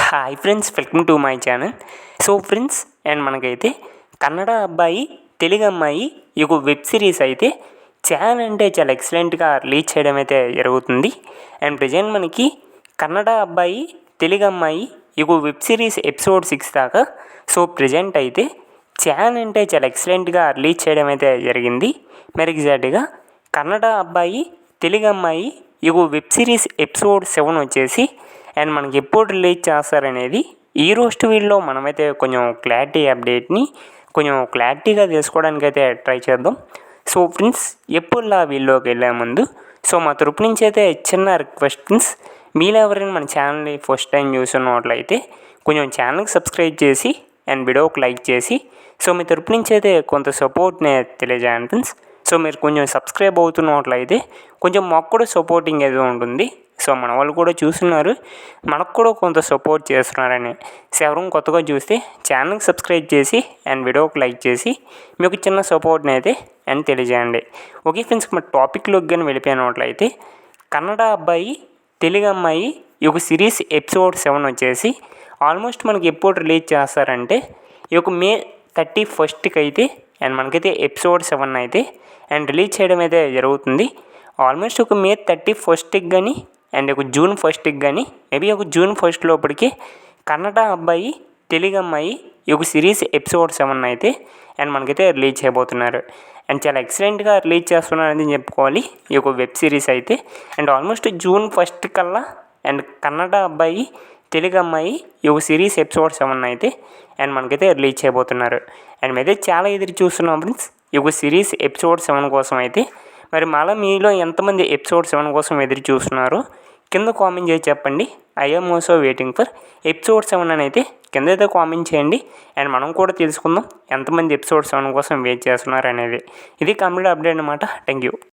Hi friends, welcome to my channel. So friends, and మనకైతే కన్నడ అబ్బాయి తెలుగు అమ్మాయి ఈ యొక్క వెబ్ సిరీస్ అయితే చాలా అంటే చాలా ఎక్సలెంట్గా రిలీజ్ చేయడం అయితే జరుగుతుంది. అండ్ ప్రజెంట్ మనకి కన్నడ అబ్బాయి తెలుగు అమ్మాయి ఈ యొక్క వెబ్ సిరీస్ ఎపిసోడ్ 6 దాకా సో ప్రజెంట్ అయితే చాలా అంటే చాలా ఎక్సలెంట్గా రిలీజ్ చేయడం అయితే జరిగింది. మరి ఎగ్జాక్ట్గా కన్నడ అబ్బాయి తెలుగు అమ్మాయి ఈ వెబ్ సిరీస్ ఎపిసోడ్ 7 వచ్చేసి అండ్ మనకి ఎప్పుడు రిలీజ్ చేస్తారనేది ఈ రోజు వీడియోలో మనమైతే కొంచెం అప్డేట్ని కొంచెం క్లారిటీగా తెలుసుకోవడానికి అయితే ట్రై చేద్దాం. సో ఫ్రెండ్స్, ఎప్పుడులా వీడియోకి వెళ్ళే ముందు సో మా తరపు నుంచి అయితే చిన్న రిక్వెస్ట్ ఫ్రెండ్స్, మీరు ఎవరైనా మన ఛానల్ని ఫస్ట్ టైం చూస్తున్నట్లయితే కొంచెం ఛానల్కి సబ్స్క్రైబ్ చేసి అండ్ వీడియోకి లైక్ చేసి సో మీ తరపు నుంచి అయితే కొంత సపోర్ట్ని తెలియజేయండి ఫ్రెండ్స్. సో మీరు కొంచెం సబ్స్క్రైబ్ అవుతున్నట్లయితే కొంచెం మాకు కూడా సపోర్టింగ్ ఏదో ఉంటుంది. సో మన వాళ్ళు కూడా చూస్తున్నారు, మనకు కూడా కొంత సపోర్ట్ చేస్తున్నారని. సో ఎవరైనా కొత్తగా చూస్తే ఛానల్కి సబ్స్క్రైబ్ చేసి అండ్ వీడియోకి లైక్ చేసి మీకు చిన్న సపోర్ట్ని అయితే అండ్ తెలియజేయండి. ఓకే ఫ్రెండ్స్, మన టాపిక్లోకి కానీ వెళ్ళిపోయినట్లయితే కన్నడ అబ్బాయి తెలుగు అమ్మాయి ఈ యొక్క సిరీస్ ఎపిసోడ్ 7 వచ్చేసి ఆల్మోస్ట్ మనకి ఎప్పుడు రిలీజ్ చేస్తారంటే ఈ యొక్క May 31st అయితే అండ్ మనకైతే ఎపిసోడ్ 7 అయితే అండ్ రిలీజ్ చేయడం అయితే జరుగుతుంది. ఆల్మోస్ట్ ఒక May 31st కానీ అండ్ ఒక June 1st కానీ మేబీ ఒక June 1st లోపలికి కన్నడ అబ్బాయి తెలుగు అమ్మాయి ఈ యొక్క సిరీస్ ఎపిసోడ్ 7 అయితే అండ్ మనకైతే రిలీజ్ చేయబోతున్నారు. అండ్ చాలా ఎక్సలెంట్గా రిలీజ్ చేస్తున్నారని చెప్పుకోవాలి ఈ యొక్క వెబ్ సిరీస్ అయితే. అండ్ ఆల్మోస్ట్ June 1st కల్లా అండ్ కన్నడ అబ్బాయి తెలుగు అమ్మాయి ఈ యొక్క సిరీస్ ఎపిసోడ్ 7 అయితే అండ్ మనకైతే రిలీజ్ చేయబోతున్నారు. అండ్ మేమైతే చాలా ఎదురు చూస్తున్నాం ఫ్రెండ్స్ ఈ యొక్క సిరీస్ ఎపిసోడ్ 7 కోసం అయితే. మరి మళ్ళీ మీలో ఎంతమంది ఎపిసోడ్ 7 కోసం ఎదురు చూస్తున్నారో కింద కామెంట్ చేసి చెప్పండి. I'm also waiting for episode 7 అని అయితే కింద అయితే కామెంట్ చేయండి. అండ్ మనం కూడా తెలుసుకుందాం ఎంతమంది ఎపిసోడ్ 7 కోసం వెయిట్ చేస్తున్నారు అనేది. ఇది కంప్లీట్ అప్డేట్ అనమాట. Thank you.